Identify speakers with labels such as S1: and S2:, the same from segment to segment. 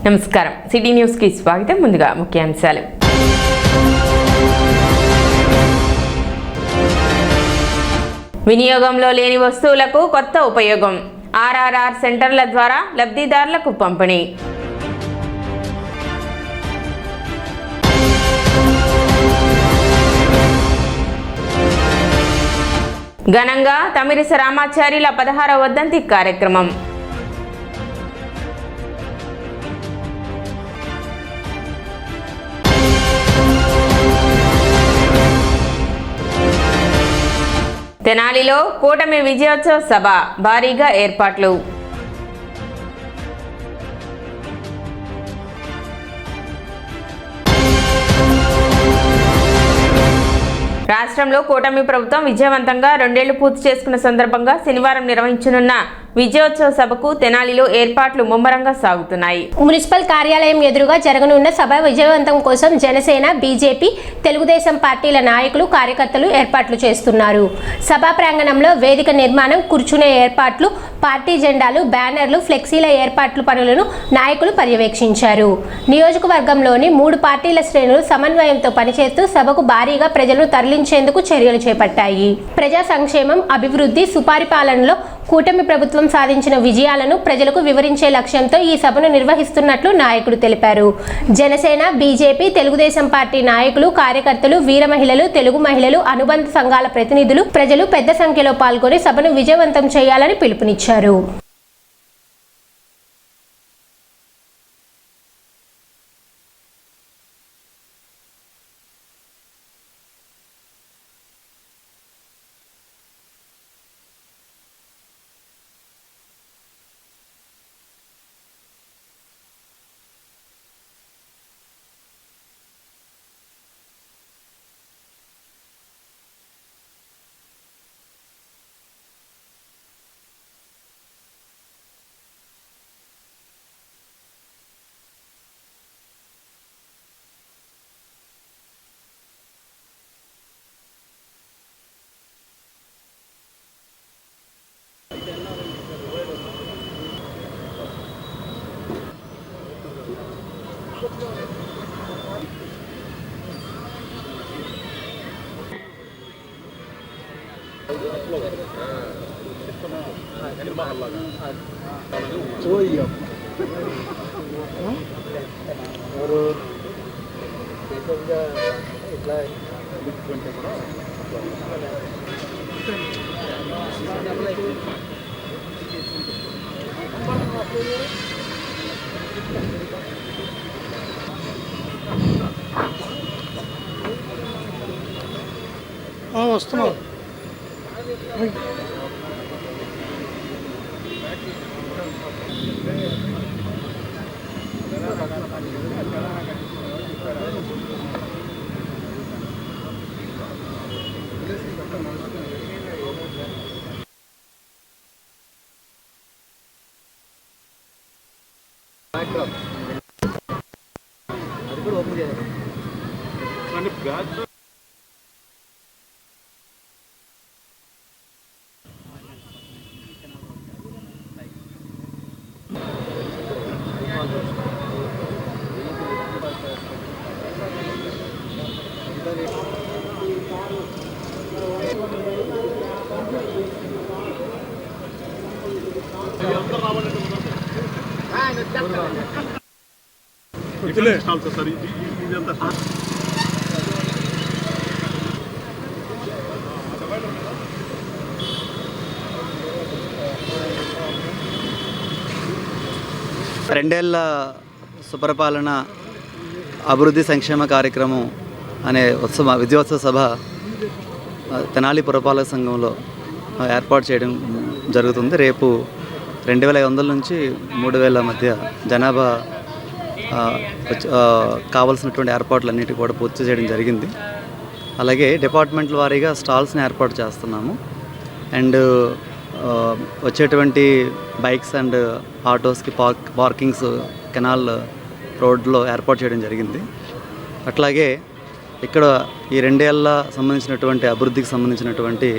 S1: నమస్కారం city news కి స్వాగతం. ముందుగా ముఖ్యాంశాలు. వినియోగంలో లేని వస్తువులకు కొత్త ఉపయోగం. ఆర్ఆర్ఆర్ సెంటర్ల ద్వారా లబ్ధిదారులకు పంపిణీ. ఘనంగా తమిరిస రామాచార్యుల 16వ వర్ధంతి కార్యక్రమం. తెనాలిలో కూటమి విజయోత్సవ సభ, భారీగా ఏర్పాట్లు. రాష్ట్రంలో కూటమి ప్రభుత్వం విజయవంతంగా 2 ఏళ్లు పూర్తి చేసుకున్న సందర్భంగా శనివారం నిర్వహించనున్న విజయోత్సవ సభకు తెనాలిలో ఏర్పాట్లు ముమ్మరంగా సాగుతున్నాయి.
S2: మున్సిపల్ కార్యాలయం ఎదురుగా జరగనున్న సభ విజయవంతం కోసం జనసేన, బీజేపీ, తెలుగుదేశం పార్టీల నాయకులు, కార్యకర్తలు ఏర్పాట్లు చేస్తున్నారు. సభా ప్రాంగణంలో వేదిక నిర్మాణం, కూర్చునే ఏర్పాట్లు, పార్టీ జెండాలు, బ్యానర్లు, ఫ్లెక్సీల ఏర్పాట్లు పనులను నాయకులు పర్యవేక్షించారు. నియోజకవర్గంలోని 3 పార్టీల శ్రేణులు సమన్వయంతో పనిచేస్తూ సభకు భారీగా ప్రజలను తరలించేందుకు చర్యలు చేపట్టాయి. ప్రజా సంక్షేమం, అభివృద్ధి, సుపరిపాలనలో కూటమి ప్రభుత్వం సాధించిన విజయాలను ప్రజలకు వివరించే లక్ష్యంతో ఈ సభను నిర్వహిస్తున్నట్లు నాయకుడు తెలిపారు. జనసేన, బీజేపీ, తెలుగుదేశం పార్టీ నాయకులు, కార్యకర్తలు, వీర మహిళలు, తెలుగు మహిళలు, అనుబంధ సంఘాల ప్రతినిధులు, ప్రజలు పెద్ద సంఖ్యలో పాల్గొని సభను విజయవంతం చేయాలని పిలుపునిచ్చారు.
S3: వస్తున్నాం. అది కూడా ఓపెన్ చేయాలి. రెండేళ్ల సుపరిపాలన అభివృద్ధి సంక్షేమ కార్యక్రమం అనే విజయోత్సవ సభ తెనాలి పురపాలక సంఘంలో ఏర్పాటు చేయడం జరుగుతుంది. రేపు 2500 నుంచి 3000 మధ్య జనాభా కావాల్సినటువంటి ఏర్పాట్లన్నిటి కూడా పూర్తి చేయడం జరిగింది. అలాగే డిపార్ట్మెంట్ల వారీగా స్టాల్స్ని ఏర్పాటు చేస్తున్నాము. అండ్ వచ్చేటువంటి బైక్స్ అండ్ ఆటోస్కి పార్కింగ్స్ కెనాల్ రోడ్లో ఏర్పాటు చేయడం జరిగింది. అట్లాగే ఇక్కడ ఈ 2 ఏళ్ల సంబంధించినటువంటి అభివృద్ధికి సంబంధించినటువంటి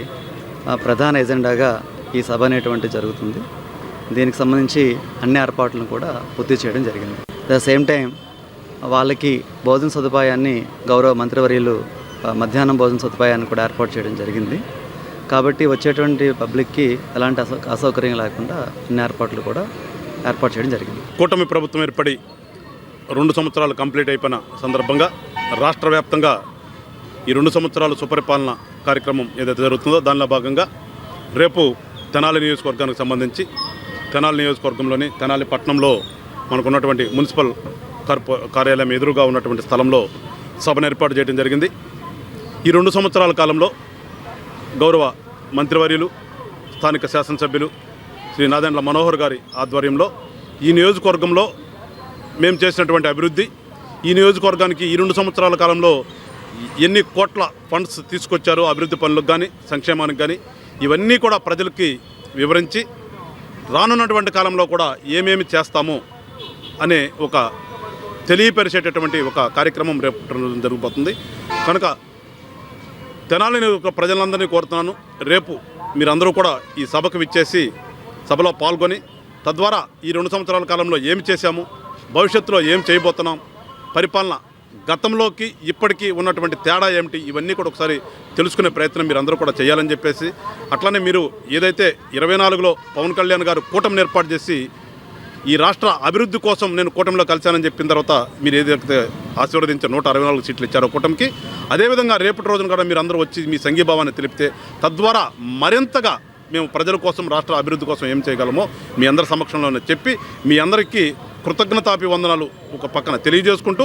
S3: ప్రధాన ఎజెండాగా ఈ సభ అనేటువంటి జరుగుతుంది. దీనికి సంబంధించి అన్ని ఏర్పాట్లను కూడా పూర్తి చేయడం జరిగింది. ద సేమ్ టైం వాళ్ళకి భోజన సదుపాయాన్ని గౌరవ మంత్రివర్యులు మధ్యాహ్నం భోజన సదుపాయాన్ని కూడా ఏర్పాటు చేయడం జరిగింది. కాబట్టి వచ్చేటువంటి పబ్లిక్కి ఎలాంటి అసౌకర్యం లేకుండా అన్ని ఏర్పాట్లు కూడా ఏర్పాటు చేయడం జరిగింది.
S4: కూటమి ప్రభుత్వం ఏర్పడి 2 సంవత్సరాలు కంప్లీట్ అయిపోయిన సందర్భంగా రాష్ట్ర వ్యాప్తంగా ఈ 2 సంవత్సరాలు సుపరిపాలన కార్యక్రమం ఏదైతే జరుగుతుందో దానిలో భాగంగా రేపు తెనాలి నియోజకవర్గానికి సంబంధించి తెనాలి నియోజకవర్గంలోని తెనాలి పట్టణంలో మనకున్నటువంటి మున్సిపల్ కార్యాలయం ఎదురుగా ఉన్నటువంటి స్థలంలో సభను ఏర్పాటు చేయడం జరిగింది. ఈ 2 సంవత్సరాల కాలంలో గౌరవ మంత్రివర్యులు స్థానిక శాసనసభ్యులు శ్రీ నాదెండ్ల మనోహర్ గారి ఆధ్వర్యంలో ఈ నియోజకవర్గంలో మేము చేసినటువంటి అభివృద్ధి, ఈ నియోజకవర్గానికి ఈ 2 సంవత్సరాల కాలంలో ఎన్ని కోట్ల ఫండ్స్ తీసుకొచ్చారో అభివృద్ధి పనులకు కానీ సంక్షేమానికి కానీ ఇవన్నీ కూడా ప్రజలకి వివరించి రానున్నటువంటి కాలంలో కూడా ఏమేమి చేస్తామో అనే ఒక తెలియపరిచేటటువంటి ఒక కార్యక్రమం రేపు జరగబోతుంది. కనుక తెనాలి ప్రజలందరినీ కోరుతున్నాను, రేపు మీరందరూ కూడా ఈ సభకు విచ్చేసి సభలో పాల్గొని తద్వారా ఈ 2 సంవత్సరాల కాలంలో ఏమి చేశాము, భవిష్యత్తులో ఏం చేయబోతున్నాం, పరిపాలన గతంలోకి ఇప్పటికీ ఉన్నటువంటి తేడా ఏమిటి, ఇవన్నీ కూడా ఒకసారి తెలుసుకునే ప్రయత్నం మీరు అందరూ కూడా చేయాలని చెప్పేసి, అట్లనే మీరు ఏదైతే 24లో పవన్ కళ్యాణ్ గారు కూటమిని ఏర్పాటు చేసి ఈ రాష్ట్ర అభివృద్ధి కోసం నేను కూటమిలో కలిశానని చెప్పిన తర్వాత మీరు ఏదైతే ఆశీర్వదించే 164 సీట్లు ఇచ్చారో కూటమికి, అదేవిధంగా రేపటి రోజున కూడా మీరు అందరూ వచ్చి మీ సంఘీభావాన్ని తెలిపితే తద్వారా మరింతగా మేము ప్రజల కోసం రాష్ట్ర అభివృద్ధి కోసం ఏం చేయగలమో మీ అందరి సమక్షంలోనే చెప్పి మీ అందరికీ కృతజ్ఞతాభివందనాలు ఒక పక్కన తెలియజేసుకుంటూ,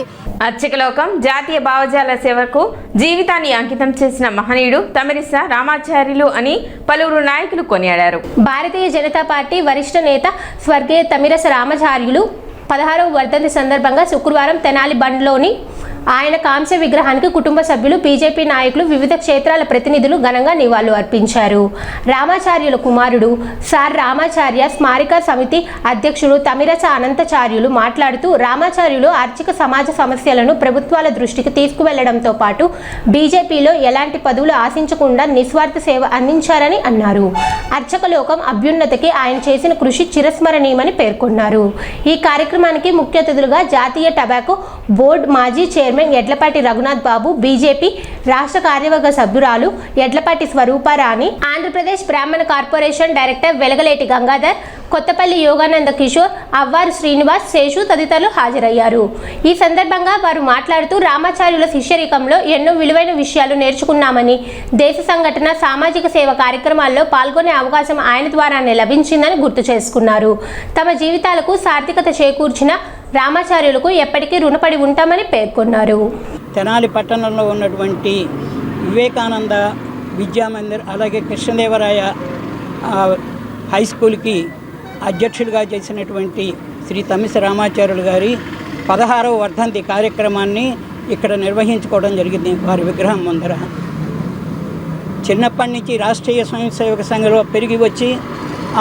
S1: అర్చకలోకం జాతీయ భావజాల సేవకు జీవితాన్ని అంకితం చేసిన మహనీయుడు తమిరిస రామాచార్యులు అని పలువురు నాయకులు కొనియాడారు.
S2: భారతీయ జనతా పార్టీ వరిష్ఠ నేత స్వర్గీయ తమిరస రామాచార్యులు 16వ వర్ధంతి సందర్భంగా శుక్రవారం తెనాలి బండ్లోని ఆయన కాంస్య విగ్రహానికి కుటుంబ సభ్యులు, బీజేపీ నాయకులు, వివిధ క్షేత్రాల ప్రతినిధులు ఘనంగా నివాళులు అర్పించారు. రామాచార్యుల కుమారుడు సార్ రామాచార్య స్మారక సమితి అధ్యక్షుడు తమిరస అనంతాచార్యులు మాట్లాడుతూ, రామాచార్యులు ఆర్థిక సమాజ సమస్యలను ప్రభుత్వాల దృష్టికి తీసుకువెళ్లడంతో పాటు బీజేపీలో ఎలాంటి పదవులు ఆశించకుండా నిస్వార్థ సేవ అందించారని అన్నారు. అర్చకలోకం అభ్యున్నతికి ఆయన చేసిన కృషి చిరస్మరణీయమని పేర్కొన్నారు. ఈ కార్యక్రమానికి ముఖ్య అతిథులుగా జాతీయ టొబాకో బోర్డు మాజీ చైర్మన్ ఎడ్లపాటి రఘునాథ్ బాబు, బీజేపీ రాష్ట్ర కార్యవర్గ సభ్యురాలు ఎడ్లపాటి స్వరూపారాణి, ఆంధ్రప్రదేశ్ బ్రాహ్మణ కార్పొరేషన్ డైరెక్టర్ వెలగలేటి గంగాధర్, కొత్తపల్లి యోగానంద కిషోర్, అవ్వారు శ్రీనివాస్, శేషు తదితరులు హాజరయ్యారు. ఈ సందర్భంగా వారు మాట్లాడుతూ, రామాచార్యుల శిష్యరికంలో ఎన్నో విలువైన విషయాలు నేర్చుకున్నామని, దేశ సంఘటన, సామాజిక సేవ కార్యక్రమాల్లో పాల్గొనే అవకాశం ఆయన ద్వారానే లభించిందని గుర్తు చేసుకున్నారు. తమ జీవితాలకు సార్థకత చేకూర్చిన రామాచార్యులకు ఎప్పటికీ రుణపడి ఉంటామని పేర్కొన్నారు.
S5: తెనాలి పట్టణంలో ఉన్నటువంటి వివేకానంద విద్యామందిర్, అలాగే కృష్ణదేవరాయ హై స్కూల్కి అధ్యక్షుడిగా చేసినటువంటి శ్రీ తమిస రామాచార్యులు గారి 16వ వర్ధంతి కార్యక్రమాన్ని ఇక్కడ నిర్వహించుకోవడం జరిగింది. వారి విగ్రహం ముందర చిన్నప్పటి నుంచి రాష్ట్రీయ స్వయం సేవక సంఘంలో పెరిగి వచ్చి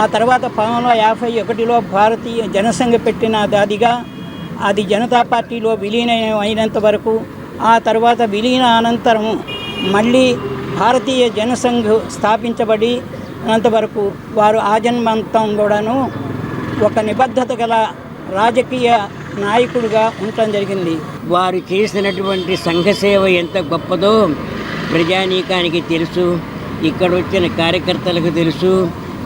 S5: ఆ తర్వాత 1951లో భారతీయ జనసంఘ పెట్టిన దాదిగా అది జనతా పార్టీలో విలీనం అయినంత వరకు, ఆ తర్వాత విలీన అనంతరము మళ్ళీ భారతీయ జనసంఘ్ స్థాపించబడి అనంతవరకు వారు ఆజన్మంతం కూడాను ఒక నిబద్ధత గల రాజకీయ నాయకుడిగా ఉండటం జరిగింది.
S6: వారు చేసినటువంటి సంఘసేవ ఎంత గొప్పదో ప్రజానీకానికి తెలుసు, ఇక్కడ వచ్చిన కార్యకర్తలకు తెలుసు,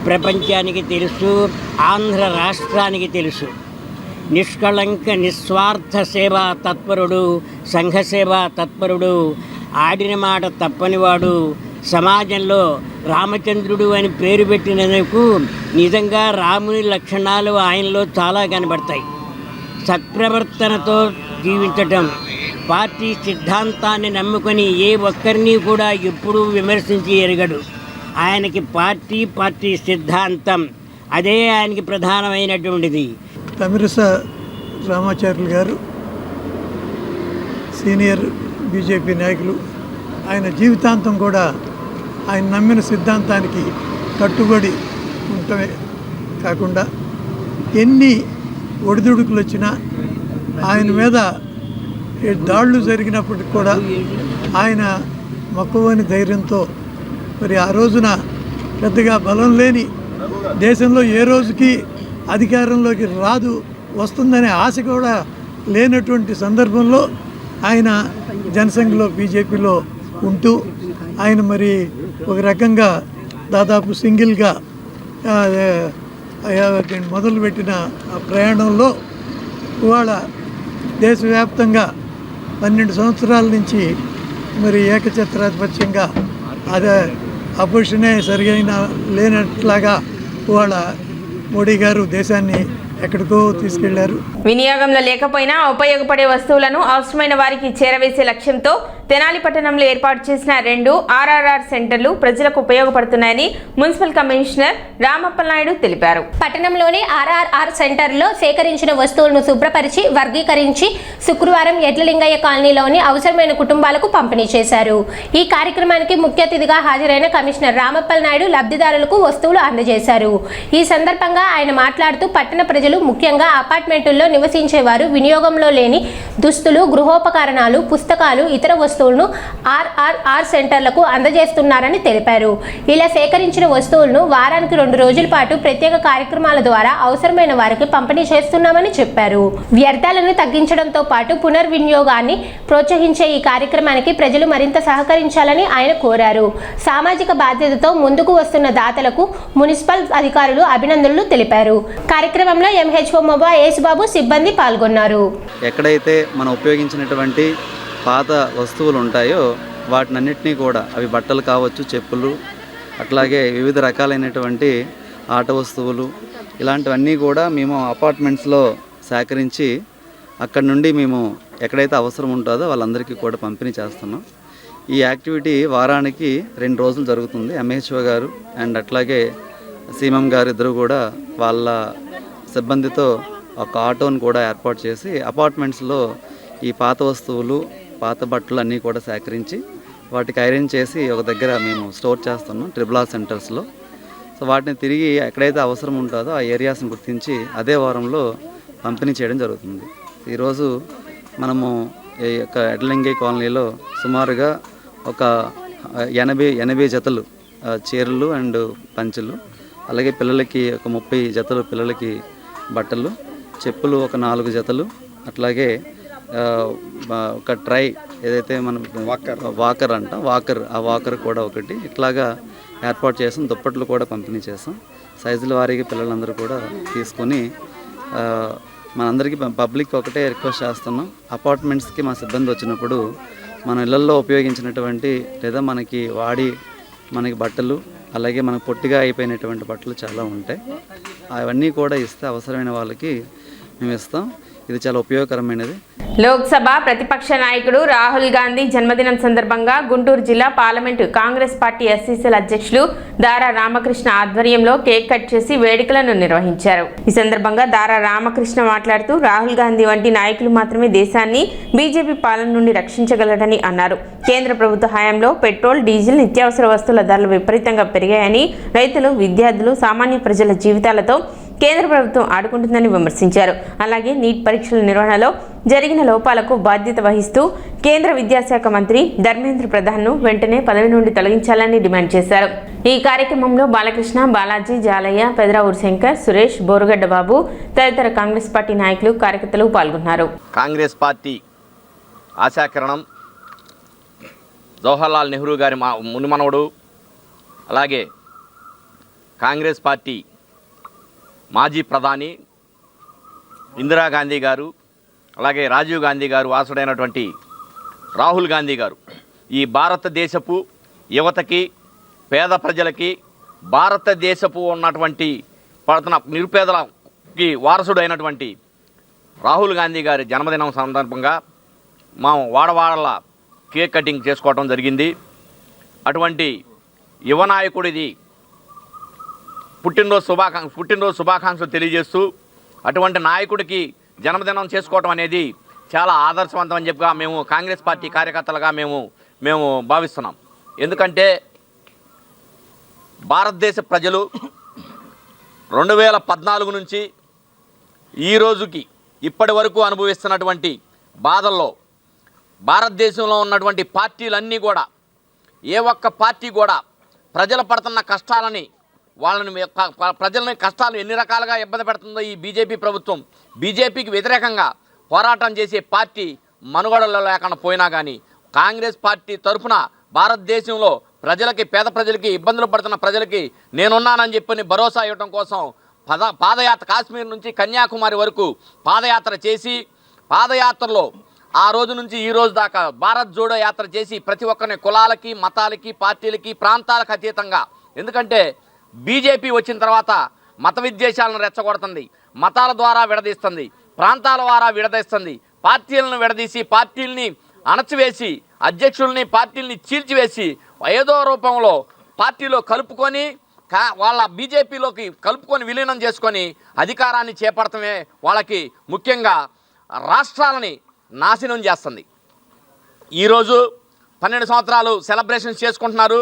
S6: ప్రపంచానికి తెలుసు, ఆంధ్ర రాష్ట్రానికి తెలుసు. నిష్కళంక నిస్వార్థ సేవా తత్పరుడు, సంఘసేవా తత్పరుడు, ఆడిన మాట తప్పనివాడు, సమాజంలో రామచంద్రుడు అని పేరు పెట్టినందుకు నిజంగా రాముని లక్షణాలు ఆయనలో చాలా కనబడతాయి. సత్ప్రవర్తనతో జీవించటం, పార్టీ సిద్ధాంతాన్ని నమ్ముకొని ఏ ఒక్కరిని కూడా ఎప్పుడూ విమర్శించి ఎరగడు. ఆయనకి పార్టీ సిద్ధాంతం అదే ఆయనకి ప్రధానమైనటువంటిది.
S7: తమిరస రామాచార్యులు గారు సీనియర్ బీజేపీ నాయకులు. ఆయన జీవితాంతం కూడా ఆయన నమ్మిన సిద్ధాంతానికి కట్టుబడి ఉండటమే కాకుండా ఎన్ని ఒడిదుడుకులు వచ్చినా ఆయన మీద దాడులు జరిగినప్పటికి కూడా ఆయన మక్కువని ధైర్యంతో మరి ఆ రోజున పెద్దగా బలం లేని దేశంలో ఏ రోజుకి అధికారంలోకి వస్తుందనే ఆశ కూడా లేనటువంటి సందర్భంలో ఆయన జనసంఘలో బీజేపీలో ఉంటూ ఆయన మరి ఒక రకంగా దాదాపు సింగిల్గా మొదలుపెట్టిన ఆ ప్రయాణంలో ఇవాళ దేశవ్యాప్తంగా 12 సంవత్సరాల నుంచి మరి ఏకఛత్రాధిపత్యంగా అదే అపోజిషనే సరిగైన లేనట్లాగా ఇవాళ మోడీ గారు దేశాన్ని ఎక్కడికో తీసుకెళ్లారు.
S1: వినియోగంలో లేకపోయినా ఉపయోగపడే వస్తువులను అవసరమైన వారికి చేరవేసే లక్ష్యంతో తెనాలి పట్టణంలో ఏర్పాటు చేసిన 2 ఆర్ఆర్ఆర్ సెంటర్లు ప్రజలకు ఉపయోగపడుతున్నాయని మున్సిపల్ కమిషనర్ రామప్పలనాయుడు తెలిపారు.
S2: పట్టణంలోని ఆర్ఆర్ఆర్ సెంటర్లో సేకరించిన వస్తువులను శుభ్రపరిచి వర్గీకరించి శుక్రవారం ఎడ్లలింగయ్య కాలనీలోని అవసరమైన కుటుంబాలకు పంపిణీ చేశారు. ఈ కార్యక్రమానికి ముఖ్య అతిథిగా హాజరైన కమిషనర్ రామప్పలనాయుడు లబ్ధిదారులకు వస్తువులు అందజేశారు. ఈ సందర్భంగా ఆయన మాట్లాడుతూ పట్టణ ప్రజలు ముఖ్యంగా అపార్ట్మెంటుల్లో నివసించేవారు వినియోగంలో లేని దుస్తులు, గృహోపకరణాలు, పుస్తకాలు, ఇతర వస్తువులను ఆర్ఆర్ఆర్ సెంటర్లకు అందజేస్తున్నారని తెలిపారు. ఇలా సేకరించిన వస్తువులను వారానికి 2 రోజుల పాటు ప్రత్యేక కార్యక్రమాల ద్వారా అవసరమైన వారికి పంపిణీ చేస్తున్నామని చెప్పారు. వ్యర్థాలను తగ్గించడంతో పాటు పునర్వినియోగాన్ని ప్రోత్సహించే ఈ కార్యక్రమానికి ప్రజలు మరింత సహకరించాలని ఆయన కోరారు. సామాజిక బాధ్యతతో ముందుకు వస్తున్న దాతలకు మున్సిపల్ అధికారులు అభినందనలు తెలిపారు. కార్యక్రమంలో ఎంహెచ్ఓ మొబా యేసుబాబు సిబ్బంది పాల్గొన్నారు.
S3: ఎక్కడైతే మనం ఉపయోగించినటువంటి పాత వస్తువులు ఉంటాయో వాటినన్నిటినీ కూడా, అవి బట్టలు కావచ్చు, చెప్పులు, అట్లాగే వివిధ రకాలైనటువంటి ఆట వస్తువులు, ఇలాంటివన్నీ కూడా మేము అపార్ట్మెంట్స్లో సేకరించి అక్కడ నుండి మేము ఎక్కడైతే అవసరం ఉంటుందో వాళ్ళందరికీ కూడా పంపిణీ చేస్తున్నాం. ఈ యాక్టివిటీ వారానికి 2 రోజులు జరుగుతుంది. ఎంహెచ్ఓ గారు అండ్ అట్లాగే సీఎం గారు ఇద్దరు కూడా వాళ్ళ సిబ్బందితో ఒక ఆటోను కూడా ఏర్పాటు చేసి అపార్ట్మెంట్స్లో ఈ పాత వస్తువులు, పాత బట్టలు అన్నీ కూడా సేకరించి వాటికి ఐరన్ చేసి ఒక దగ్గర మేము స్టోర్ చేస్తున్నాం ARR సెంటర్స్లో. సో వాటిని తిరిగి ఎక్కడైతే అవసరం ఉంటుందో ఆ ఏరియాస్ని గుర్తించి అదే వారంలో పంపిణీ చేయడం జరుగుతుంది. ఈరోజు మనము ఈ యొక్క ఎడ్లలింగయ్య కాలనీలో సుమారుగా ఒక 80 జతలు చీరలు అండ్ పంచెలు, అలాగే పిల్లలకి ఒక 30 జతలు పిల్లలకి బట్టలు, చెప్పులు ఒక 4 జతలు, అట్లాగే ఒక ట్రై ఏదైతే మనం వాకర్ అంటాం, ఆ వాకర్ కూడా ఒకటి, ఇట్లాగా ఏర్పాటు చేసాం. దుప్పట్లు కూడా పంపిణీ చేసాం. సైజుల వారీగా పిల్లలందరూ కూడా తీసుకొని మనందరికీ పబ్లిక్ ఒకటే రిక్వెస్ట్ చేస్తున్నాం, అపార్ట్మెంట్స్కి మా సిబ్బంది వచ్చినప్పుడు మన ఇళ్లలో ఉపయోగించినటువంటి లేదా మనకి బట్టలు, అలాగే మనకు పొట్టిగా అయిపోయినటువంటి బట్టలు చాలా ఉంటాయి, అవన్నీ కూడా ఇస్తే అవసరమైన వాళ్ళకి మేము ఇస్తాం. ఇది చాలా ఉపయోగకరమైనది.
S1: లోక్సభ ప్రతిపక్ష నాయకుడు రాహుల్ గాంధీ జన్మదినం సందర్భంగా గుంటూరు జిల్లా పార్లమెంటు కాంగ్రెస్ పార్టీ ఎస్సీసీల అధ్యక్షులు దారా రామకృష్ణ ఆధ్వర్యంలో కేక్ కట్ చేసి వేడుకలను నిర్వహించారు. ఈ సందర్భంగా దారా రామకృష్ణ మాట్లాడుతూ రాహుల్ గాంధీ వంటి నాయకులు మాత్రమే దేశాన్ని బీజేపీ పాలన నుండి రక్షించగలరని అన్నారు. కేంద్ర ప్రభుత్వ హయాంలో పెట్రోల్, డీజిల్, నిత్యావసర వస్తువుల ధరలు విపరీతంగా పెరిగాయని, రైతులు, విద్యార్థులు, సామాన్య ప్రజల జీవితాలతో కేంద్ర ప్రభుత్వం ఆడుకుంటుందని విమర్శించారు. అలాగే నీట్ పరీక్షల నిర్వహణలో జరిగిన లోపాలకు బాధ్యత వహిస్తూ కేంద్ర విద్యాశాఖ మంత్రి ధర్మేంద్ర ప్రధాన్ను వెంటనే పదవి నుండి తొలగించాలని డిమాండ్ చేశారు. ఈ కార్యక్రమంలో బాలకృష్ణ, బాలాజీ, జాలయ్య, పెదరావూరు శంకర్, సురేష్, బోరుగడ్డ బాబు తదితర కాంగ్రెస్ పార్టీ నాయకులు, కార్యకర్తలు పాల్గొన్నారు.
S8: కాంగ్రెస్ పార్టీ ఆశాకిరణం జవహర్లాల్ నెహ్రూ గారి మునిమనవడు, అలాగే కాంగ్రెస్ పార్టీ మాజీ ప్రధాని ఇందిరాగాంధీ గారు, అలాగే రాజీవ్ గాంధీ గారు వారసుడైనటువంటి రాహుల్ గాంధీ గారు ఈ భారతదేశపు యువతకి, పేద ప్రజలకి, భారతదేశపు ఉన్నటువంటి పడుతున్న నిరుపేదలకి వారసుడైనటువంటి రాహుల్ గాంధీ గారి జన్మదినం సందర్భంగా మా వాడవాడల కేక్ కటింగ్ చేసుకోవడం జరిగింది. అటువంటి యువ నాయకుడిది పుట్టినరోజు శుభాకాంక్షలు తెలియజేస్తూ అటువంటి నాయకుడికి జన్మదినం చేసుకోవడం అనేది చాలా ఆదర్శవంతం అని చెప్పి మేము కాంగ్రెస్ పార్టీ కార్యకర్తలుగా మేము భావిస్తున్నాం. ఎందుకంటే భారతదేశ ప్రజలు 2014 నుంచి ఈ రోజుకి ఇప్పటి వరకు అనుభవిస్తున్నటువంటి బాధల్లో భారతదేశంలో ఉన్నటువంటి పార్టీలన్నీ కూడా, ఏ ఒక్క పార్టీ కూడా ప్రజలు పడుతున్న కష్టాలని, ప్రజలని కష్టాలు ఎన్ని రకాలుగా ఇబ్బంది పెడుతుందో ఈ బీజేపీ ప్రభుత్వం, బీజేపీకి వ్యతిరేకంగా పోరాటం చేసే పార్టీ మనుగడలో లేకుండా పోయినా కానీ కాంగ్రెస్ పార్టీ తరఫున భారతదేశంలో ప్రజలకి, పేద ప్రజలకి, ఇబ్బందులు పడుతున్న ప్రజలకి నేనున్నానని చెప్పని భరోసా ఇవ్వడం కోసం పాదయాత్ర కాశ్మీర్ నుంచి కన్యాకుమారి వరకు పాదయాత్ర చేసి, పాదయాత్రలో ఆ రోజు నుంచి ఈ రోజు దాకా భారత్ జోడో యాత్ర చేసి ప్రతి ఒక్కరిని కులాలకి, మతాలకి, పార్టీలకి, ప్రాంతాలకు అతీతంగా, ఎందుకంటే బీజేపీ వచ్చిన తర్వాత మత విద్వేషాలను రెచ్చగొడుతుంది, మతాల ద్వారా విడదీస్తుంది, ప్రాంతాల ద్వారా విడదీస్తుంది, పార్టీలను విడదీసి, పార్టీలని అణచివేసి, అధ్యక్షుల్ని, పార్టీలని చీల్చివేసి ఏదో రూపంలో పార్టీలో కలుపుకొని వాళ్ళ బీజేపీలోకి కలుపుకొని విలీనం చేసుకొని అధికారాన్ని చేపడటమే వాళ్ళకి ముఖ్యంగా రాష్ట్రాలని నాశనం చేస్తుంది. ఈరోజు 12 సంవత్సరాలు సెలబ్రేషన్స్ చేసుకుంటున్నారు.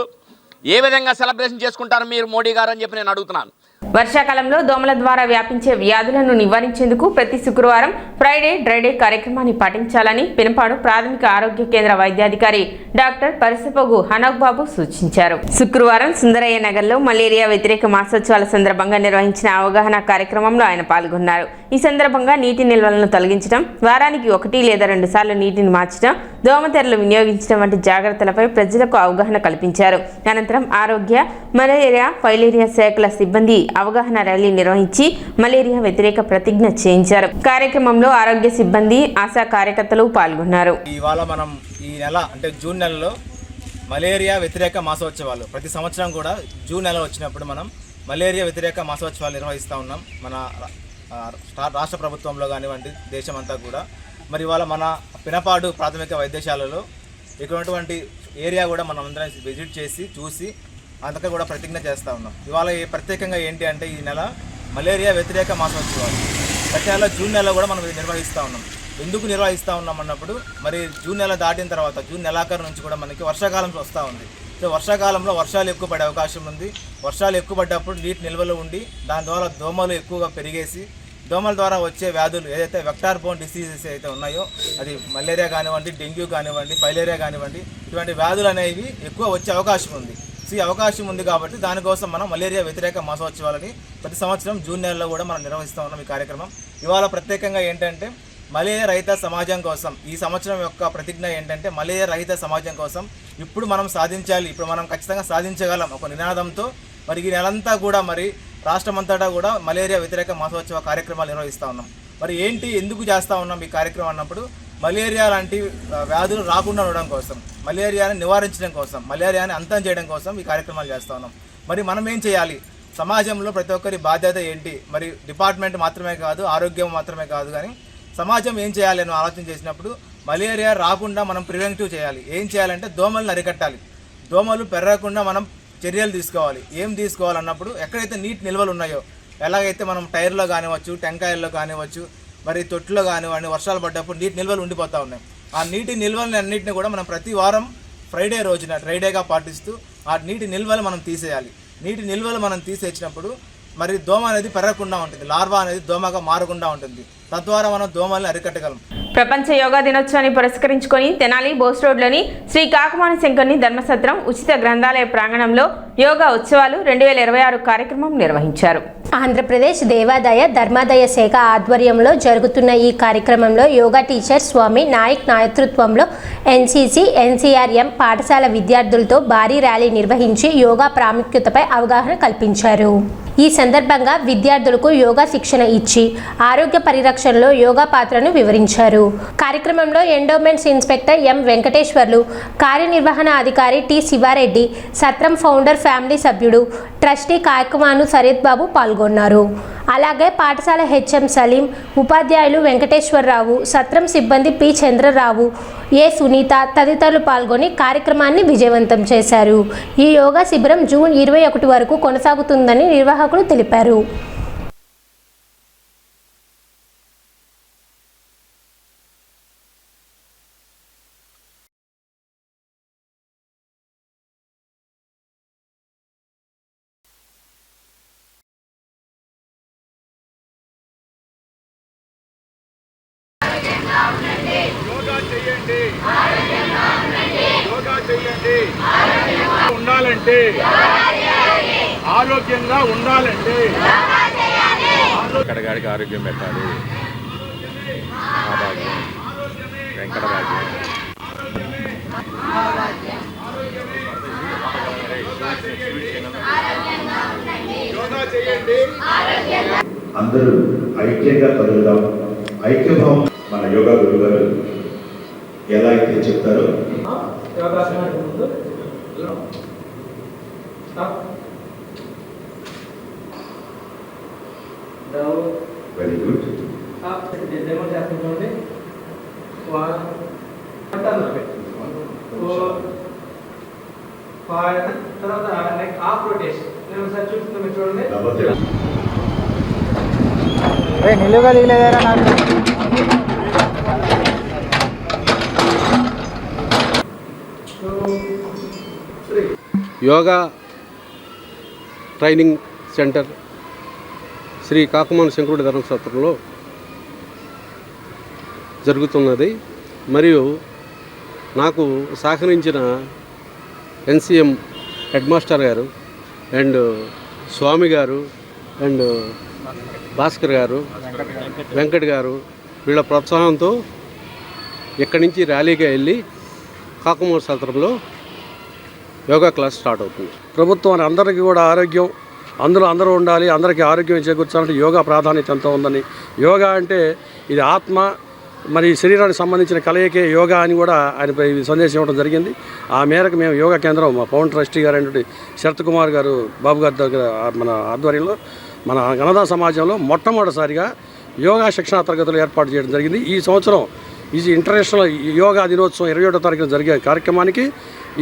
S8: ఏ విధంగా సెలబ్రేషన్ చేసుకుంటారు మీరు మోడీ గారు అని చెప్పి నేను అడుగుతున్నాను.
S1: వర్షాకాలంలో దోమల ద్వారా వ్యాపించే వ్యాధులను నివారించేందుకు ప్రతి శుక్రవారం ఫ్రైడే డ్రైడే కార్యక్రమాన్ని పాటించాలని పినపాడు ప్రాథమిక ఆరోగ్య కేంద్ర వైద్యాధికారి డాక్టర్ పరిసపోగు హనక్ బాబు సూచించారు. శుక్రవారం సుందరయ్య నగర్లో మలేరియా వ్యతిరేక మాసోత్సవాల సందర్భంగా నిర్వహించిన అవగాహన కార్యక్రమంలో ఆయన పాల్గొన్నారు. ఈ సందర్భంగా నీటి నిల్వలను తొలగించడం, వారానికి 1 లేదా 2 సార్లు నీటిని మార్చడం, దోమతెరలు వినియోగించడం వంటి జాగ్రత్తలపై ప్రజలకు అవగాహన కల్పించారు. అనంతరం ఆరోగ్య, మలేరియా, ఫైలేరియా శాఖల సిబ్బంది అవగాహన ర్యాలీ నిర్వహించి మలేరియా వ్యతిరేక ప్రతిజ్ఞ చేయించారు. కార్యక్రమంలో ఆరోగ్య సిబ్బంది, ఆశా కార్యకర్తలు పాల్గొన్నారు.
S9: ఇవాళ మనం ఈ నెల అంటే జూన్ నెలలో మలేరియా వ్యతిరేక మాసోత్సవాలు, ప్రతి సంవత్సరం కూడా జూన్ నెల వచ్చినప్పుడు మనం మలేరియా వ్యతిరేక మాసోత్సవాలు నిర్వహిస్తూ ఉన్నాం. మన రాష్ట్ర ప్రభుత్వంలో కానివ్వండి, దేశమంతా కూడా. మరి ఇవాళ మన పినపాడు ప్రాథమిక వైద్యశాలలో ఇక్కడ ఉన్నటువంటి ఏరియా కూడా మనం అందరం విజిట్ చేసి చూసి అంతగా కూడా ప్రతిజ్ఞ చేస్తూ ఉన్నాం. ఇవాళ ప్రత్యేకంగా ఏంటి అంటే ఈ నెల మలేరియా వ్యతిరేక మాసోత్సవాలు ప్రతి నెల జూన్ నెలలో కూడా మనం నిర్వహిస్తూ ఉన్నాం. ఎందుకు నిర్వహిస్తూ ఉన్నాం అన్నప్పుడు, మరి జూన్ నెల దాటిన తర్వాత జూన్ నెలాఖరు నుంచి కూడా మనకి వర్షాకాలం వస్తూ ఉంది. సో వర్షాకాలంలో వర్షాలు ఎక్కువ పడే అవకాశం ఉంది. వర్షాలు ఎక్కువ పడ్డప్పుడు నీటి నిల్వలు ఉండి దాని ద్వారా దోమలు ఎక్కువగా పెరిగేసి దోమల ద్వారా వచ్చే వ్యాధులు ఏదైతే వెక్టార్ బోర్న్ డిసీజెస్ అయితే ఉన్నాయో, అది మలేరియా కానివ్వండి, డెంగ్యూ కానివ్వండి, ఫైలేరియా కానివ్వండి, ఇటువంటి వ్యాధులు అనేవి ఎక్కువ వచ్చే అవకాశం ఉంది. సో ఈ అవకాశం ఉంది కాబట్టి దానికోసం మనం మలేరియా వ్యతిరేక మాసోత్సవాలని ప్రతి సంవత్సరం జూన్ నెలలో కూడా మనం నిర్వహిస్తూ ఉన్నాం. ఈ కార్యక్రమం ఇవాళ ప్రత్యేకంగా ఏంటంటే మలేరియా రహిత సమాజం కోసం. ఈ సంవత్సరం యొక్క ప్రతిజ్ఞ ఏంటంటే మలేరియా రహిత సమాజం కోసం ఇప్పుడు మనం సాధించాలి, ఇప్పుడు మనం ఖచ్చితంగా సాధించగలం ఒక నినాదంతో మరి ఈ నెలంతా కూడా మరి రాష్ట్రమంతటా కూడా మలేరియా వ్యతిరేక మాసోత్సవ కార్యక్రమాలు నిర్వహిస్తూ ఉన్నాం. మరి ఏంటి, ఎందుకు చేస్తూ ఉన్నాం ఈ కార్యక్రమం అన్నప్పుడు, మలేరియా లాంటి వ్యాధులు రాకుండా ఉండడం కోసం, మలేరియాని నివారించడం కోసం, మలేరియాని అంతం చేయడం కోసం ఈ కార్యక్రమాలు చేస్తూ ఉన్నాం. మరి మనం ఏం చేయాలి, సమాజంలో ప్రతి ఒక్కరి బాధ్యత ఏంటి, మరి డిపార్ట్మెంట్ మాత్రమే కాదు, ఆరోగ్యం మాత్రమే కాదు, కానీ సమాజం ఏం చేయాలి అని ఆలోచన చేసినప్పుడు మలేరియా రాకుండా మనం ప్రివెంటివ్ చేయాలి. ఏం చేయాలంటే దోమలను అరికట్టాలి. దోమలు పెరగకుండా మనం చర్యలు తీసుకోవాలి. ఏం తీసుకోవాలన్నప్పుడు ఎక్కడైతే నీటి నిల్వలు ఉన్నాయో, ఎలాగైతే మనం టైర్లో కానివ్వచ్చు, టెంకాయల్లో కానివ్వచ్చు, మరి తొట్టులో కానివ్వండి, వర్షాలు పడ్డప్పుడు నీటి నిల్వలు ఉండిపోతూ ఉన్నాయి. ఆ నీటి నిల్వలని అన్నింటినీ కూడా మనం ప్రతి వారం ఫ్రైడే రోజున డ్రైడేగా పాటిస్తూ ఆ నీటి నిల్వలు మనం తీసేయాలి. నీటి నిల్వలు మనం తీసేసినప్పుడు మరి దోమ అనేది పెరగకుండా ఉంటుంది, లార్వా అనేది దోమగా మారకుండా ఉంటుంది. తద్వారా మనం దోమల్ని అరికట్టగలం.
S1: ప్రపంచ యోగా దినోత్సవాన్ని పురస్కరించుకొని తెనాలి బోస్ రోడ్లోని శ్రీ కాకుమాని శంకర్ని ధర్మసత్రం ఉచిత గ్రంథాలయ ప్రాంగణంలో యోగా ఉత్సవాలు 2026 కార్యక్రమం నిర్వహించారు.
S2: ఆంధ్రప్రదేశ్ దేవాదాయ ధర్మాదాయ శాఖ ఆధ్వర్యంలో జరుగుతున్న ఈ కార్యక్రమంలో యోగా టీచర్ స్వామి నాయక్ నేతృత్వంలో ఎన్సీసీ, ఎన్సీఆర్ఎం పాఠశాల విద్యార్థులతో భారీ ర్యాలీ నిర్వహించి యోగా ప్రాముఖ్యతపై అవగాహన కల్పించారు. ఈ సందర్భంగా విద్యార్థులకు యోగా శిక్షణ ఇచ్చి ఆరోగ్య పరిరక్షణలో యోగా పాత్రను వివరించారు. కార్యక్రమంలో ఎండోమెంట్స్ ఇన్స్పెక్టర్ ఎం వెంకటేశ్వర్లు, కార్యనిర్వహణ అధికారి టి శివారెడ్డి, సత్రం ఫౌండర్ ఫ్యామిలీ సభ్యుడు ట్రస్టీ కాయకుమాను సరేత్ బాబు పాల్గొన్నారు. అలాగే పాఠశాల హెచ్ఎం సలీం, ఉపాధ్యాయులు వెంకటేశ్వరరావు, సత్రం సిబ్బంది పి చంద్రరావు, ఏ సునీత తదితరులు పాల్గొని కార్యక్రమాన్ని విజయవంతం చేశారు. ఈ యోగా శిబిరం జూన్ 21 వరకు కొనసాగుతుందని నిర్వాహకులు తెలిపారు.
S4: ఉండాలంటే ఆరోగ్యంగా ఉండాలంటే
S10: కడగాడికి ఆరోగ్యం పెట్టాలి. మహాభాగ్యం, వెంకట భాగ్యం.
S11: అందరూ ఐక్యంగా కదులుదాం. ఐక్యభావం మన యోగా గురువు గారు ఎలా అయితే చెప్తారో వెరీ గుడ్.
S5: నిలువగలిగలేదారా నాకు
S12: యోగా ట్రైనింగ్ సెంటర్ శ్రీ కాకుమాన శంకరుడి ధర్మశాస్త్రంలో జరుగుతున్నది. మరియు నాకు సహకరించిన ఎన్సిఎం హెడ్ మాస్టర్ గారు అండ్ స్వామి గారు అండ్ భాస్కర్ గారు, వెంకట్ గారు, వీళ్ళ ప్రోత్సాహంతో ఇక్కడి నుంచి ర్యాలీగా వెళ్ళి కాకుమాన సత్రంలో యోగా క్లాస్ స్టార్ట్ అవుతుంది.
S13: ప్రభుత్వం అందరికీ కూడా ఆరోగ్యం, అందరూ ఉండాలి, అందరికీ ఆరోగ్యం చేకూర్చాలంటే యోగా ప్రాధాన్యత ఎంతో ఉందని, యోగా అంటే ఇది ఆత్మ మరి శరీరానికి సంబంధించిన కలయికే యోగా అని కూడా ఆయనపై సందేశం ఇవ్వడం జరిగింది. ఆ మేరకు మేము యోగా కేంద్రం మా పవన్ ట్రస్టీ గారు అయినటువంటి శరత్ కుమార్ గారు బాబు గారి దగ్గర మన ఆధ్వర్యంలో మన గణదా సమాజంలో మొట్టమొదటిసారిగా యోగా శిక్షణా తరగతులు ఏర్పాటు చేయడం జరిగింది. ఈ సంవత్సరం ఇది ఇంటర్నేషనల్ యోగా దినోత్సవం 27వ తారీఖున జరిగే కార్యక్రమానికి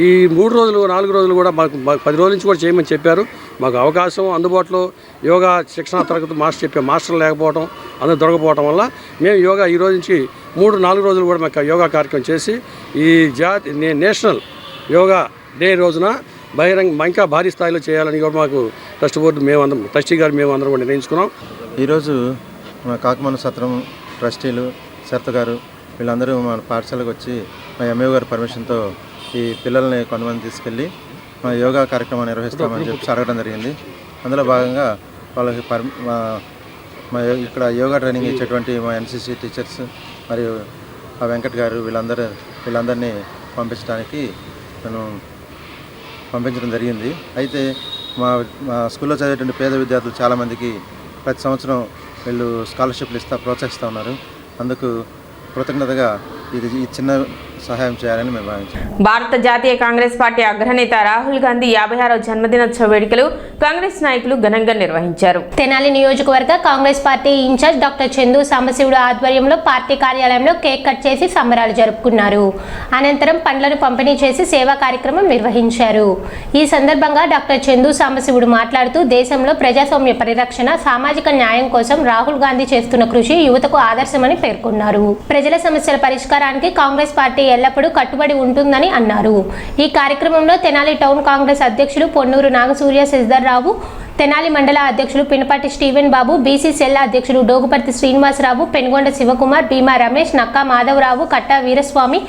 S13: ఈ 3 రోజులు 4 రోజులు కూడా మాకు 10 రోజుల నుంచి కూడా చేయమని చెప్పారు. మాకు అవకాశం అందుబాటులో యోగా శిక్షణా తరగతి చెప్పే మాస్టర్లు లేకపోవడం, అందరూ దొరకపోవడం వల్ల మేము యోగా ఈ రోజు నుంచి 3-4 రోజులు కూడా మాకు యోగా కార్యక్రమం చేసి ఈ నేషనల్ యోగా డే రోజున బహిరంగ ఇంకా భారీ స్థాయిలో చేయాలని కూడా మాకు ట్రస్ట్ బోర్డు ట్రస్టీ గారు మేమందరం కూడా నిర్ణయించుకున్నాం.
S14: ఈరోజు మా కాకుమాన సత్రం ట్రస్టీలు శరత్ గారు వీళ్ళందరూ మన పాఠశాలకు వచ్చి మా ఎంఏ గారి పర్మిషన్తో ఈ పిల్లల్ని కొంతమంది తీసుకెళ్ళి మా యోగా కార్యక్రమాన్ని నిర్వహిస్తామని చెప్పి అడగడం జరిగింది. అందులో భాగంగా వాళ్ళకి ఇక్కడ యోగా ట్రైనింగ్ ఇచ్చేటువంటి మా ఎన్సీసీ టీచర్స్ మరియు ఆ వెంకట్ గారు వీళ్ళందరినీ పంపించడానికి నేను పంపించడం జరిగింది. అయితే మా స్కూల్లో చదివేటువంటి పేద విద్యార్థులు చాలామందికి ప్రతి సంవత్సరం వీళ్ళు స్కాలర్షిప్లు ప్రోత్సహిస్తూ ఉన్నారు. అందుకు కృతజ్ఞతగా ఈ చిన్న సహాయం చేయాలని మేము భావించాం.
S1: భారత జాతీయ కాంగ్రెస్ పార్టీ అగ్రనేత రాహుల్ గాంధీ 56వ జన్మదినోత్సవ వేడుకలు కాంగ్రెస్ నాయకులు ఘనంగా నిర్వహించారు.
S2: తెనాలి నియోజకవర్గ Congress party incharge doctor Chandu Sambasivudu ఆధ్వర్యంలో పార్టీ కార్యాలయంలో కేక్ కట్ చేసి సంబరాలు జరుపుకున్నారు. అనంతరం పండ్లను పంపిణీ చేసి సేవా కార్యక్రమం నిర్వహించారు. ఈ సందర్భంగా డాక్టర్ చందు సాంబశివుడు మాట్లాడుతూ దేశంలో ప్రజాస్వామ్య పరిరక్షణ, సామాజిక న్యాయం కోసం రాహుల్ గాంధీ చేస్తున్న కృషి యువతకు ఆదర్శమని పేర్కొన్నారు. ప్రజల సమస్యల పరిష్కారానికి కాంగ్రెస్ పార్టీ ఎల్లప్పుడూ కట్టుబడి ఉంటుందని అన్నారు. ఈ కార్యక్రమంలో తెనాలి టౌన్ కాంగ్రెస్ అధ్యక్షులు పొన్నూరు నాగసూర్య శశిధర్రావు, తెనాలి మండల అధ్యక్షులు పినపాటి స్టీవెన్ బాబు, బీసీ సెల్ అధ్యక్షులు డోగుపర్తి శ్రీనివాసరావు, పెనుగొండ శివకుమార్, భీమా రమేష్, నక్కా మాధవరావు, కట్టా వీరస్వామి,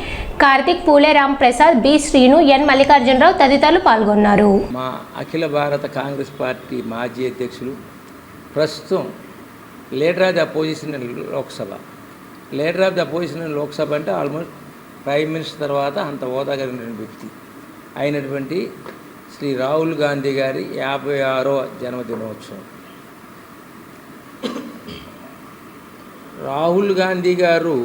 S2: కార్తిక్, పూలే రామ్ ప్రసాద్, బి శ్రీను, ఎన్ మల్లికార్జునరావు తదితరులు పాల్గొన్నారు.
S15: మా అఖిల భారత కాంగ్రెస్ పార్టీ మాజీ అధ్యక్షులు, ప్రస్తుతం leader of the opposition Lok Sabha, leader of the opposition Lok Sabha అంటే ఆల్మోస్ట్ ప్రైమ్ మినిస్టర్ తర్వాత అంత హోదా కలిగిన వ్యక్తి అయినటువంటి శ్రీ రాహుల్ గాంధీ గారి 56వ జన్మదినోత్సవం. రాహుల్ గాంధీ గారు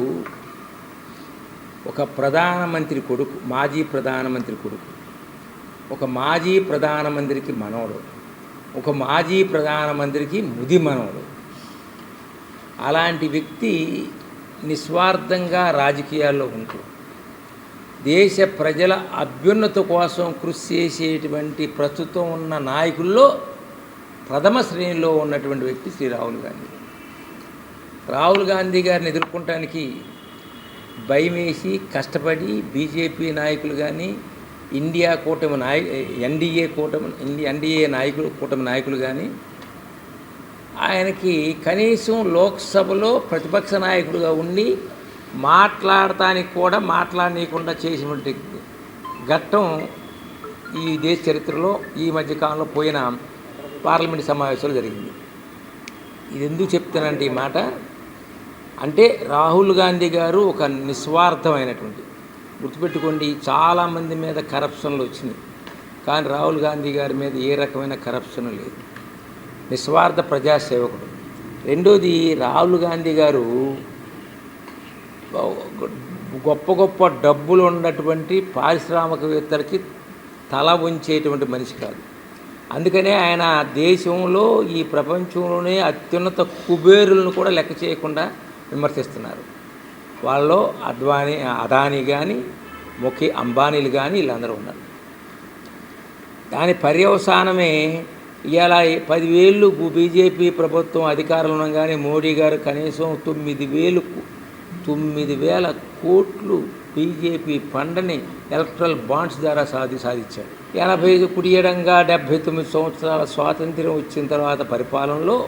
S15: ఒక ప్రధానమంత్రి కొడుకు, మాజీ ప్రధానమంత్రి కొడుకు, ఒక మాజీ ప్రధానమంత్రికి మనవడు, ఒక మాజీ ప్రధానమంత్రికి ముది మనవడు. అలాంటి వ్యక్తి నిస్వార్థంగా రాజకీయాల్లో ఉంటూ దేశ ప్రజల అభ్యున్నతి కోసం కృషి చేసేటువంటి ప్రస్తుతం ఉన్న నాయకుల్లో ప్రథమ శ్రేణిలో ఉన్నటువంటి వ్యక్తి శ్రీ రాహుల్ గాంధీ. రాహుల్ గాంధీ గారిని ఎదుర్కొనడానికి భయమేసి కష్టపడి బీజేపీ నాయకులు కానీ ఎన్డీఏ కూటమి నాయకులు కానీ ఆయనకి కనీసం లోక్సభలో ప్రతిపక్ష నాయకుడిగా ఉండి మాట్లాడటానికి కూడా మాట్లాడనీయకుండా చేసినటువంటి ఘట్టం ఈ దేశ చరిత్రలో ఈ మధ్యకాలంలో పోయిన పార్లమెంట్ సమావేశంలో జరిగింది. ఇది ఎందుకు చెప్తానంటే ఈ మాట, అంటే రాహుల్ గాంధీ గారు ఒక నిస్వార్థమైనటువంటి, గుర్తుపెట్టుకోండి, చాలామంది మీద కరప్షన్లు వచ్చినాయి, కానీ రాహుల్ గాంధీ గారి మీద ఏ రకమైన కరప్షన్ లేదు. నిస్వార్థ ప్రజాసేవకుడు. రెండోది, రాహుల్ గాంధీ గారు గొప్ప గొప్ప డబ్బులు ఉన్నటువంటి పారిశ్రామికవేత్తలకి తల ఉంచేటువంటి మనిషి కాదు. అందుకనే ఆయన దేశంలో, ఈ ప్రపంచంలోనే అత్యున్నత కుబేరులను కూడా లెక్క చేయకుండా విమర్శిస్తున్నారు. వాళ్ళలో అదానీ కానీ, అంబానీలు కానీ వీళ్ళందరూ ఉన్నారు. దాని పర్యవసానమే ఇవాళ 10,000 బీజేపీ ప్రభుత్వం అధికారంలో ఉండగానే మోడీ గారు కనీసం 9,000 కోట్లు బీజేపీ ఫండ్ని ఎలక్ట్రల్ బాండ్స్ ద్వారా సాధించాడు. 80 కుడియడంగా 79 సంవత్సరాల స్వాతంత్ర్యం వచ్చిన తర్వాత పరిపాలనలో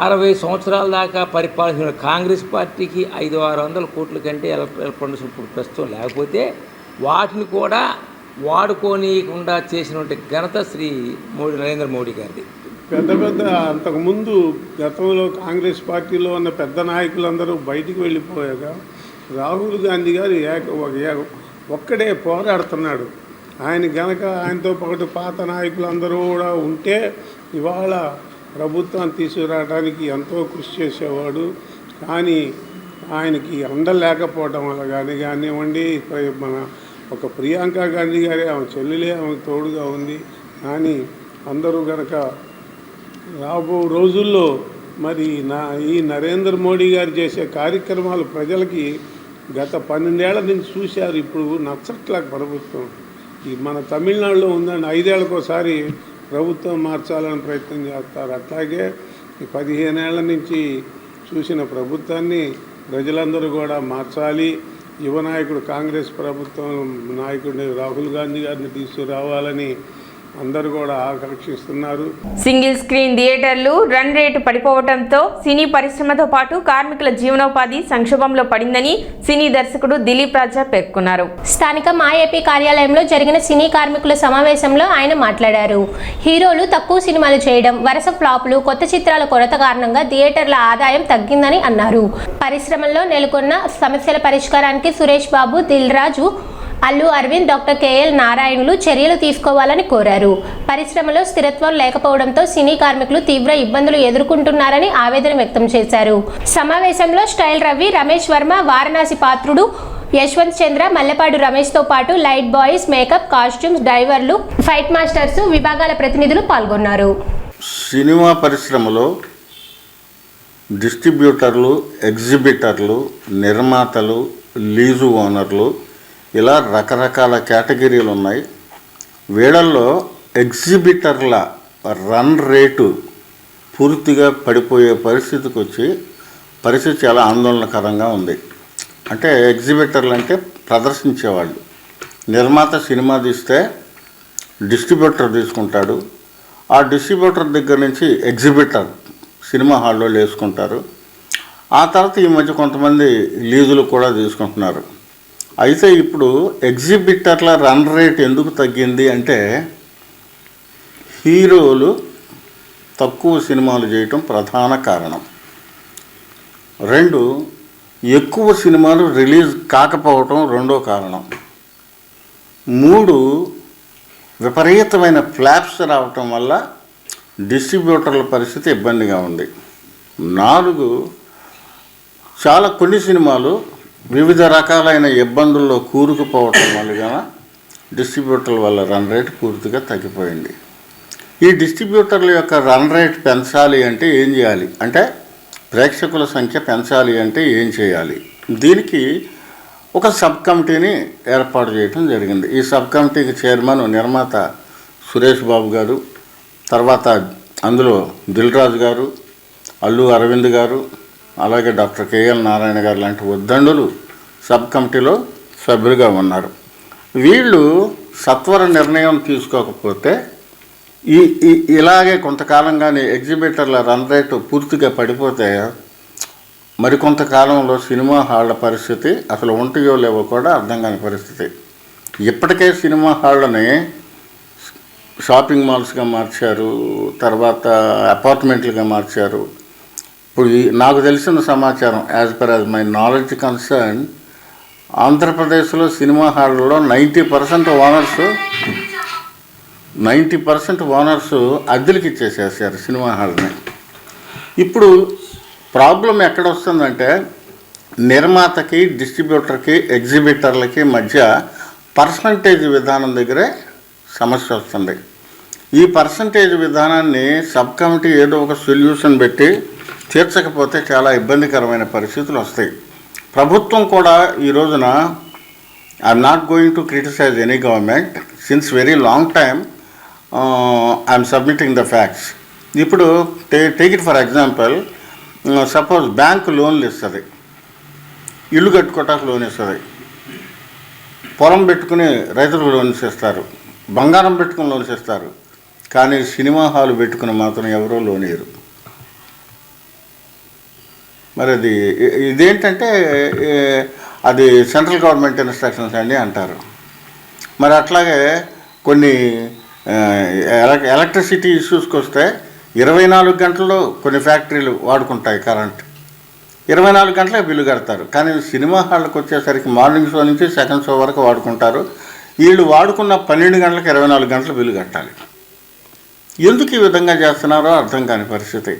S15: 60 సంవత్సరాల దాకా పరిపాలించిన కాంగ్రెస్ పార్టీకి 500-600 కోట్ల కంటే ఎలక్ట్రల్ ఫండ్స్ ఇప్పుడు ప్రస్తుతం లేకపోతే వాటిని కూడా వాడుకోనీయకుండా చేసినటువంటి ఘనత నరేంద్ర మోడీ గారిది.
S16: పెద్ద అంతకుముందు గతంలో కాంగ్రెస్ పార్టీలో ఉన్న పెద్ద నాయకులందరూ బయటికి వెళ్ళిపోయాక రాహుల్ గాంధీ గారు ఒక్కడే పోరాడుతున్నాడు. ఆయనతో పాటు పాత నాయకులందరూ కూడా ఉంటే ఇవాళ ప్రభుత్వాన్ని తీసుకురావడానికి ఎంతో కృషి చేసేవాడు. కానీ ఆయనకి అండలేకపోవడం వల్ల కానివ్వండి, మన ఒక ప్రియాంక గాంధీ గారే ఆమె చెల్లెలే ఆమెకు తోడుగా ఉంది. కానీ అందరూ కనుక రాబో రోజుల్లో మరి ఈ నరేంద్ర మోడీ గారు చేసే కార్యక్రమాలు ప్రజలకి గత 12 ఏళ్ల నుంచి చూశారు. ఇప్పుడు నచ్చట్ల ప్రభుత్వం. మన తమిళనాడులో ఉందండి, 5 ఏళ్ళకోసారి ప్రభుత్వం మార్చాలని ప్రయత్నం చేస్తారు. అట్లాగే 15 ఏళ్ల నుంచి చూసిన ప్రభుత్వాన్ని ప్రజలందరూ కూడా మార్చాలి. యువ నాయకుడు కాంగ్రెస్ ప్రభుత్వం నాయకుడిని రాహుల్ గాంధీ గారిని తీసుకురావాలని అందరూ కూడా ఆకాంక్షిస్తున్నారు.
S1: సింగిల్ స్క్రీన్ థియేటర్లు రన్ రేటు పడిపోవడంతో సినీ పరిశ్రమతో పాటు కార్మికుల జీవనోపాధి సంక్షోభంలో పడిందని సినీ దర్శకుడు దిలీప్ రాజా పేర్కొన్నారు.
S2: స్థానిక మాఏపీ కార్యాలయంలో జరిగిన సినీ కార్మికుల సమావేశంలో ఆయన మాట్లాడారు. హీరోలు తక్కువ సినిమాలు చేయడం, వరుస ఫ్లాపులు, కొత్త చిత్రాల కొరత కారణంగా థియేటర్ల ఆదాయం తగ్గిందని అన్నారు. పరిశ్రమల్లో నెలకొన్న సమస్యల పరిష్కారానికి సురేష్ బాబు, దిల్ రాజు, అల్లు అరవింద్, డాక్టర్ కేఎల్ నారాయణులు చర్యలు తీసుకోవాలని కోరారు. పరిశ్రమలో స్థిరత్వం లేకపోవడంతో సినీ కార్మికులు తీవ్ర ఇబ్బందులు ఎదుర్కొంటున్నారని ఆవేదన వ్యక్తం చేశారు. సమావేశంలో స్టైల్ రవి, రమేష్ వర్మ, వారణాసి పాత్రుడు, యశ్వంత్ చంద్ర, మల్లెపాడు రమేష్తో పాటు లైట్ బాయ్స్, మేకప్, కాస్ట్యూమ్స్, డైవర్లు, ఫైట్ మాస్టర్స్ విభాగాల ప్రతినిధులు పాల్గొన్నారు.
S17: సినిమా పరిశ్రమలో డిస్ట్రిబ్యూటర్లు, ఎగ్జిబిటర్లు, నిర్మాతలు, లీజు ఓనర్లు ఇలా రకరకాల కేటగిరీలు ఉన్నాయి. వీళ్ళల్లో ఎగ్జిబిటర్ల రన్ రేటు పూర్తిగా పడిపోయే పరిస్థితికి వచ్చి పరిస్థితి చాలా ఆందోళనకరంగా ఉంది. అంటే ఎగ్జిబిటర్లు అంటే ప్రదర్శించేవాళ్ళు. నిర్మాత సినిమా తీస్తే డిస్ట్రిబ్యూటర్ తీసుకుంటాడు. ఆ డిస్ట్రిబ్యూటర్ దగ్గర నుంచి ఎగ్జిబిటర్ సినిమా హాల్లో వేసుకుంటారు. ఆ తర్వాత ఈ మధ్య కొంతమంది లీజులు కూడా తీసుకుంటున్నారు. అయితే ఇప్పుడు ఎగ్జిబిటర్ల రన్ రేట్ ఎందుకు తగ్గింది అంటే హీరోలు తక్కువ సినిమాలు చేయటం ప్రధాన కారణం. 2, ఎక్కువ సినిమాలు రిలీజ్ కాకపోవటం రెండో కారణం. 3, విపరీతమైన ఫ్లాప్స్ రావటం వల్ల డిస్ట్రిబ్యూటర్ల పరిస్థితి ఇబ్బందిగా ఉంది. 4, కొన్ని సినిమాలు వివిధ రకాలైన ఇబ్బందుల్లో కూరుకుపోవటం వల్ల డిస్ట్రిబ్యూటర్ల వల్ల రన్ రేట్ పూర్తిగా తగ్గిపోయింది. ఈ డిస్ట్రిబ్యూటర్ల యొక్క రన్ రేట్ పెంచాలి అంటే ఏం చేయాలి అంటే ప్రేక్షకుల సంఖ్య పెంచాలి అంటే ఏం చేయాలి? దీనికి ఒక సబ్ కమిటీని ఏర్పాటు చేయడం జరిగింది. ఈ సబ్ కమిటీకి చైర్మన్ నిర్మాత సురేష్ బాబు గారు, తర్వాత అందులో దిల్ రాజు గారు, అల్లు అరవింద్ గారు, అలాగే డాక్టర్ కేఎల్ నారాయణ గారు లాంటి ఉద్దండులు సబ్ కమిటీలో సభ్యులుగా ఉన్నారు. వీళ్ళు సత్వర నిర్ణయం తీసుకోకపోతే ఇలాగే కొంతకాలంగానే ఎగ్జిబిటర్ల రన్ రేటు పూర్తిగా పడిపోతే మరికొంతకాలంలో సినిమా హాళ్ళ పరిస్థితి అసలు ఉంటాయో లేవో కూడా అర్థం కాని పరిస్థితి. ఇప్పటికే సినిమా హాళ్ళని షాపింగ్ మాల్స్గా మార్చారు, తర్వాత అపార్ట్మెంట్లుగా మార్చారు. ఇప్పుడు నాకు తెలిసిన సమాచారం as per as my knowledge concern, ఆంధ్రప్రదేశ్లో సినిమా హాళ్ళలో 90% ఓనర్స్ అద్దెలకి ఇచ్చేసేసారు సినిమా హాల్ని. ఇప్పుడు ప్రాబ్లం ఎక్కడ వస్తుందంటే నిర్మాతకి, డిస్ట్రిబ్యూటర్కి, ఎగ్జిబిటర్లకి మధ్య పర్సంటేజ్ విధానం దగ్గరే సమస్య వస్తుంది. ఈ పర్సంటేజ్ విధానాన్ని సబ్ కమిటీ ఏదో ఒక సొల్యూషన్ పెట్టి తీర్చకపోతే చాలా ఇబ్బందికరమైన పరిస్థితులు వస్తాయి. ప్రభుత్వం కూడా ఈ రోజున I'm not going to criticise any government, since very long time I'm submitting the facts. ఇప్పుడు take it for example, suppose bank లోన్లు ఇస్తుంది, ఇల్లు కట్టుకోవటానికి లోన్ ఇస్తుంది, పొలం పెట్టుకుని రైతులకు లోన్స్ ఇస్తారు, బంగారం పెట్టుకుని లోన్స్ ఇస్తారు, కానీ సినిమా హాల్ పెట్టుకుని మాత్రం ఎవరో లోన్ ఇయ్యరు. మరి అది ఇదేంటంటే అది సెంట్రల్ గవర్నమెంట్ ఇన్స్ట్రక్షన్స్ అండి అంటారు. మరి అట్లాగే కొన్ని ఎలక్ట్రిసిటీ ఇష్యూస్కి వస్తే 24 గంటల్లో కొన్ని ఫ్యాక్టరీలు వాడుకుంటాయి కరెంట్, 24 గంటలే బిల్లు కడతారు. కానీ సినిమా హాళ్ళకి వచ్చేసరికి మార్నింగ్ షో నుంచి సెకండ్ షో వరకు వాడుకుంటారు. వీళ్ళు వాడుకున్న 12 గంటలకు 24 గంటలు బిల్లు కట్టాలి. ఎందుకు ఈ విధంగా చేస్తున్నారో అర్థం కాని పరిస్థితి.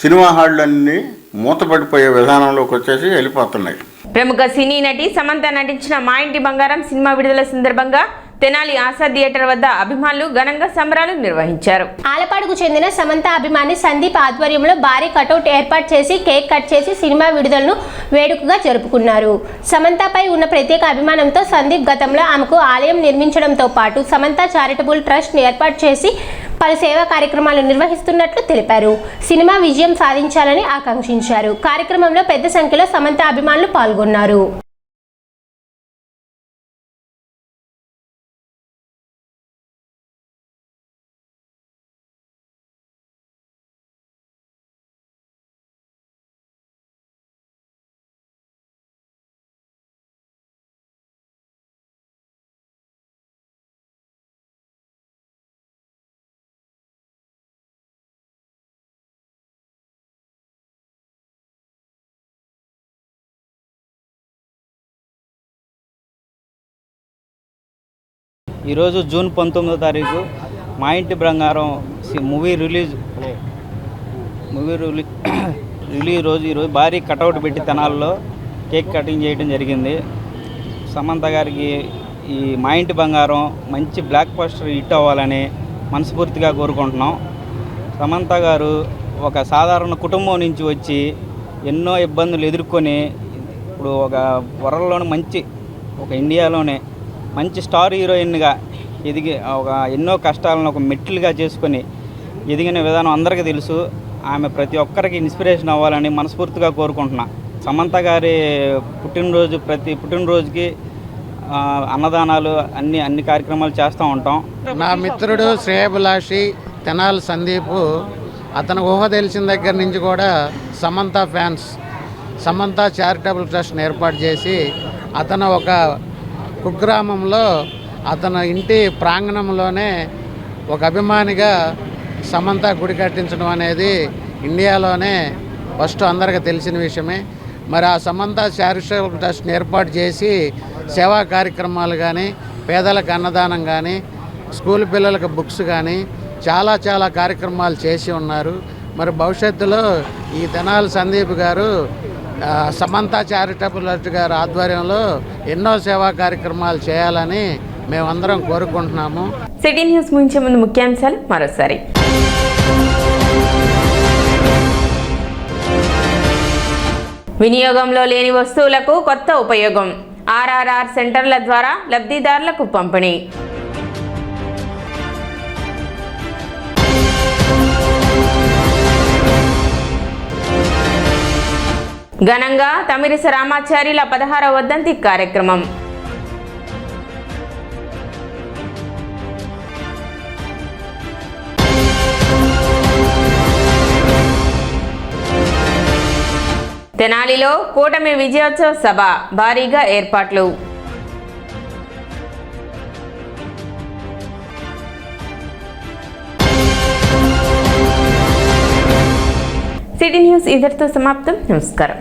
S17: సినిమా హాళ్ళన్నీ మూతపడిపోయే విధానంలోకి వచ్చేసి వెళ్ళిపోతున్నాయి.
S1: ప్రముఖ సినీ నటి సమంత నటించిన మా ఇంటి బంగారం సినిమా విడుదల సందర్భంగా తెనాలి ఆశా థియేటర్ వద్ద అభిమానులు ఘనంగా సంబరాలు నిర్వహించారు.
S2: ఆలపాడుకు చెందిన సమంత అభిమాని సందీప్ ఆధ్వర్యంలో భారీ కటౌట్ ఏర్పాటు చేసి కేక్ కట్ చేసి సినిమా విడుదలను వేడుకగా జరుపుకున్నారు. సమంతపై ఉన్న ప్రత్యేక అభిమానంతో సందీప్ గతంలో ఆమెకు ఆలయం నిర్మించడంతో పాటు సమంత చారిటబుల్ ట్రస్ట్ ఏర్పాటు చేసి పలు సేవా కార్యక్రమాలు నిర్వహిస్తున్నట్లు తెలిపారు. సినిమా విజయం సాధించాలని ఆకాంక్షించారు. కార్యక్రమంలో పెద్ద సంఖ్యలో సమంత అభిమానులు పాల్గొన్నారు.
S18: ఈరోజు జూన్ 19వ తారీఖు మా ఇంటి బంగారం మూవీ రిలీజ్ రోజు ఈరోజు భారీ కటౌట్ పెట్టి తెనాల్లో కేక్ కటింగ్ చేయడం జరిగింది. సమంత గారికి ఈ మా ఇంటి బంగారం మంచి బ్లాక్ బస్టర్ హిట్ అవ్వాలని మనస్ఫూర్తిగా కోరుకుంటున్నాం. సమంత గారు ఒక సాధారణ కుటుంబం నుంచి వచ్చి ఎన్నో ఇబ్బందులు ఎదుర్కొని ఇప్పుడు ఒక వరల్డ్లోనే ఒక ఇండియాలోనే మంచి స్టార్ హీరోయిన్గా ఎదిగి ఎన్నో కష్టాలను ఒక మెట్లుగా చేసుకొని ఎదిగిన విధానం అందరికీ తెలుసు. ఆమె ప్రతి ఒక్కరికి ఇన్స్పిరేషన్ అవ్వాలని మనస్ఫూర్తిగా కోరుకుంటున్నా. సమంత గారి ప్రతి పుట్టినరోజుకి అన్నదానాలు అన్ని కార్యక్రమాలు చేస్తూ ఉంటాం.
S19: నా మిత్రుడు శ్రేయభిలాషి తెనాలి సందీప్, అతను ఊహ తెలిసిన దగ్గర నుంచి కూడా సమంత ఫ్యాన్స్, సమంత చారిటబుల్ ట్రస్ట్ని ఏర్పాటు చేసి అతను ఒక కుగ్రామంలో అతను ఇంటి ప్రాంగణంలోనే ఒక అభిమానిగా సమంత గుడి కట్టించడం అనేది ఇండియాలోనే ఫస్ట్ అందరికీ తెలిసిన విషయమే. మరి ఆ సమంత చారిటబుల్ ట్రస్ట్ని ఏర్పాటు చేసి సేవా కార్యక్రమాలు కానీ, పేదలకు అన్నదానం కానీ, స్కూల్ పిల్లలకు బుక్స్ కానీ చాలా కార్యక్రమాలు చేసి ఉన్నారు. మరి భవిష్యత్తులో ఈ తెనాలి సందీప్ గారు సమంత చారిటబుల్ ట్రస్ట్ గారి ఆధ్వర్యంలో ఎన్నో సేవా కార్యక్రమాలు చేయాలని మేమందరం కోరుకుంటున్నాము.
S1: సిటీ న్యూస్ ముగించే ముందు ముఖ్యాంశాలు మరోసారి. వినియోగంలో లేని వస్తువులకు కొత్త ఉపయోగం, ఆర్ఆర్ఆర్ సెంటర్ల ద్వారా లబ్ధిదారులకు పంపిణీ. ఘనంగా తమిరిస రామాచార్యుల 16వ వర్ధంతి కార్యక్రమం. తెనాలిలో కూటమి విజయోత్సవ సభ, భారీగా ఏర్పాట్లు. సిటీ న్యూస్ ఇంతటితో సమాప్తం. నమస్కారం.